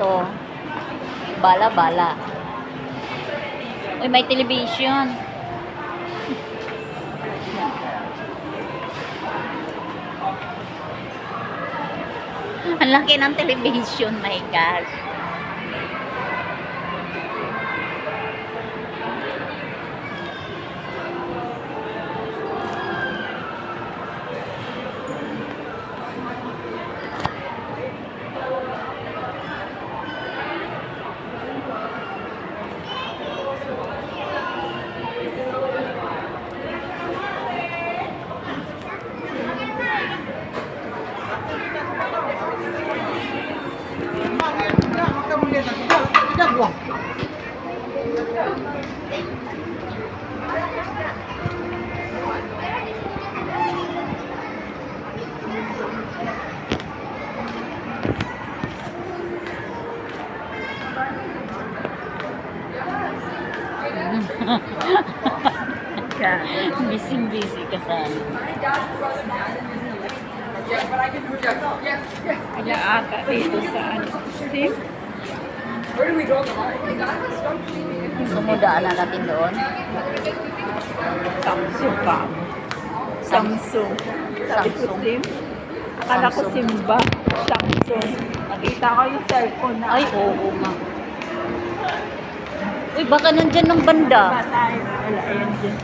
to. Bala-bala. Uy, may television. Ang laki ng television, my gosh. Busy ka sa Kaya ata dito sa ano. See? sumudaan na natin doon. Samsung pa. Samsung. Sabi ko Samsung. Sim. Akala ko Samsung. Simba. Samsung. Nakita ko yung cellphone na. Ay, oo nga. Uy, baka nandyan ng banda. Patay. Wala, ayan dyan.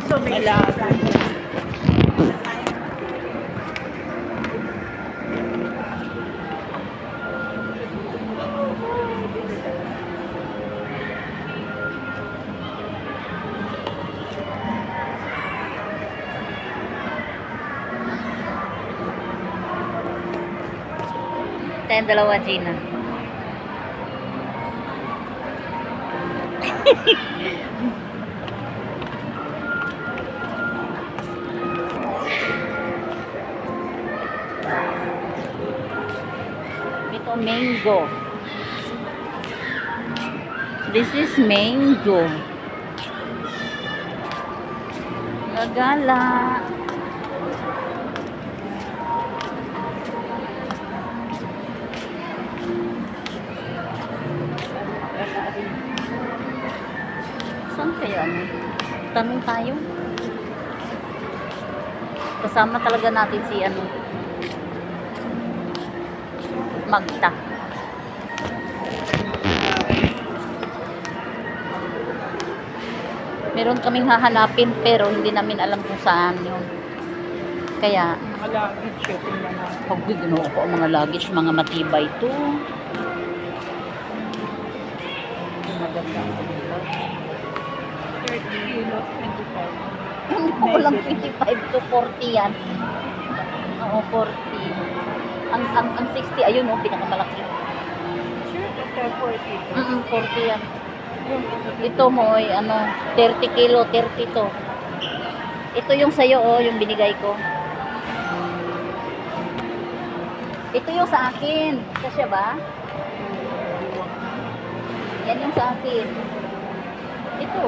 Malaga. Tayong dalawa, Gina. Ito, mango. This is mango. Gagala. Saan kaya ano? Tanong tayo. Kasama talaga natin si ano. Magta. Meron kaming hahanapin pero hindi namin alam kung saan yun. Kaya, Malapit shopping na lang. pag ginawa ko ang mga luggage, mga matibay to. Maganda. 30 kilos, 25. Hindi ko lang 25 to 40 yan. Oo, 40. Ang 60, ayun oh, pinakamalaki. Sure, ito 40. 40 yan. Ito mo ay ano, 30 kilo, 30 to. Ito yung sayo oh, yung binigay ko. Ito yung sa akin. Kasya ba? Yan yung sa akin. Ito.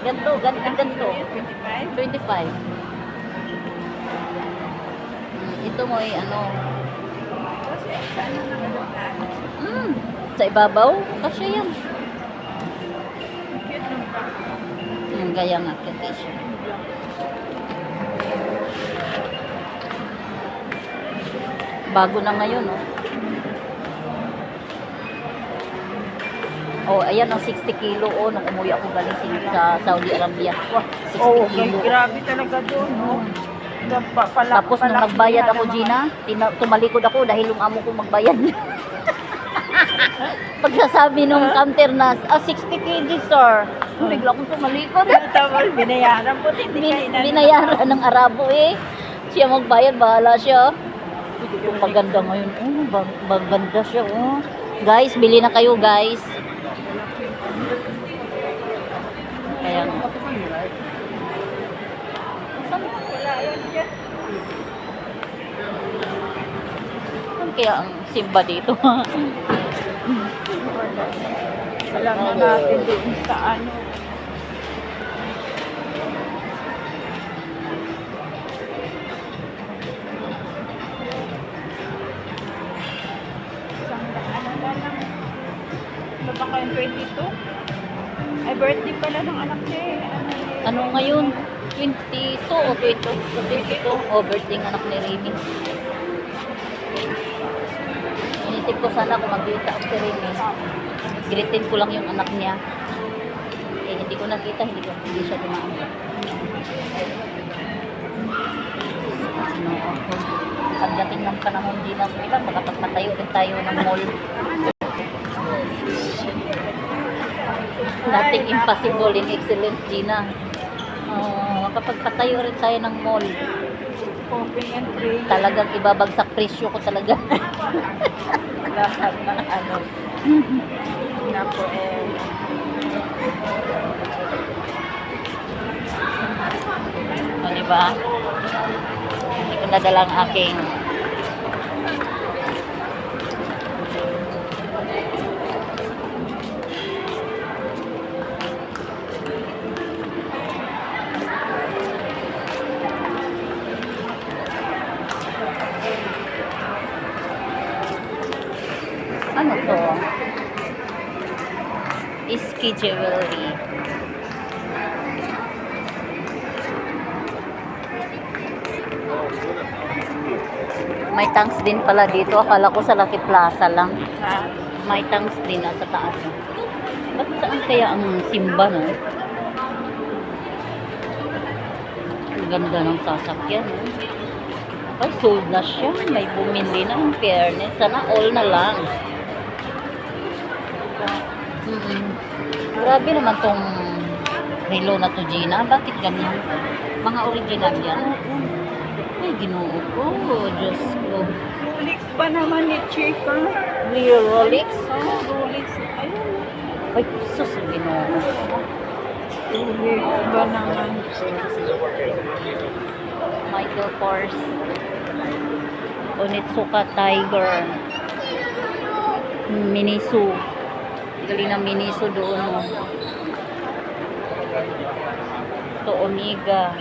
Ganto, ganto. 25? 25. Ito mo ay ano. Saan na naman Sa ibabaw. Kasya yan. cute ng pa. Gaya nga, kasya. Bago na ngayon, oh. Oh, ayan ang 60 kilo, oh, nung umuwi ako galing sa Saudi Arabia. Wah, 60 Oh, kilo. grabe talaga doon, no? Tapos nung nagbayad ako, Gina, tumalikod ako dahil yung amo ko magbayad. Pagsasabi nung counter na, 60 kg, sir. Bigla akong tumalikod. Tapos binayaran po, hindi kayo Binayaran ng Arabo, eh. Siya magbayad, bahala siya. Ito maganda ngayon. Oh, maganda siya, oh. Guys, bili na kayo, guys. Kaya nga. Saan kaya ang simba dito? Alam na natin doon sa ano. Isang daan na yan? 22? Ay, birthday pala ng anak niya eh. Ano ngayon? 22 o 22? O, birthday ng anak ni Remy. Inisip ko sana kung mag-iita ako si Remy. Greetin ko lang yung anak niya. Eh, hindi ko nakita, hindi siya dumaan. Ano ako? Pagdating ng panahon din ang ilan, makapagpatayo din tayo ng mall. Nothing impossible in excellent, Gina. Makapagpatayo rin tayo ng mall. Coping and pray. Talagang ibabagsak presyo ko talaga. Lahat ng ano. Napo eh. O, diba? Hindi ko nadala ang aking ano to? Iski Jewelry. May tanks din pala dito. Akala ko sa Lucky Plaza lang. Ha? May tanks din nasa taas. Ba't saan kaya ang simba, no? Ang ganda ng sasakyan, no? Ay, sold na siya. May bumili na. Ang fairness. Sana all na lang. Grabe naman tong relo na to, Gina. Bakit ganyan? Mga original yan. Ay, ginoo ko. Diyos ko. Rolex pa naman ni Chica. Real Rolex? Oh, Rolex. Ayun. Ay, sus, ginoo. Rolex ba naman? Michael Kors. Onitsuka Tiger. Miniso. Galing ng Miniso doon, no? Ito, Omega.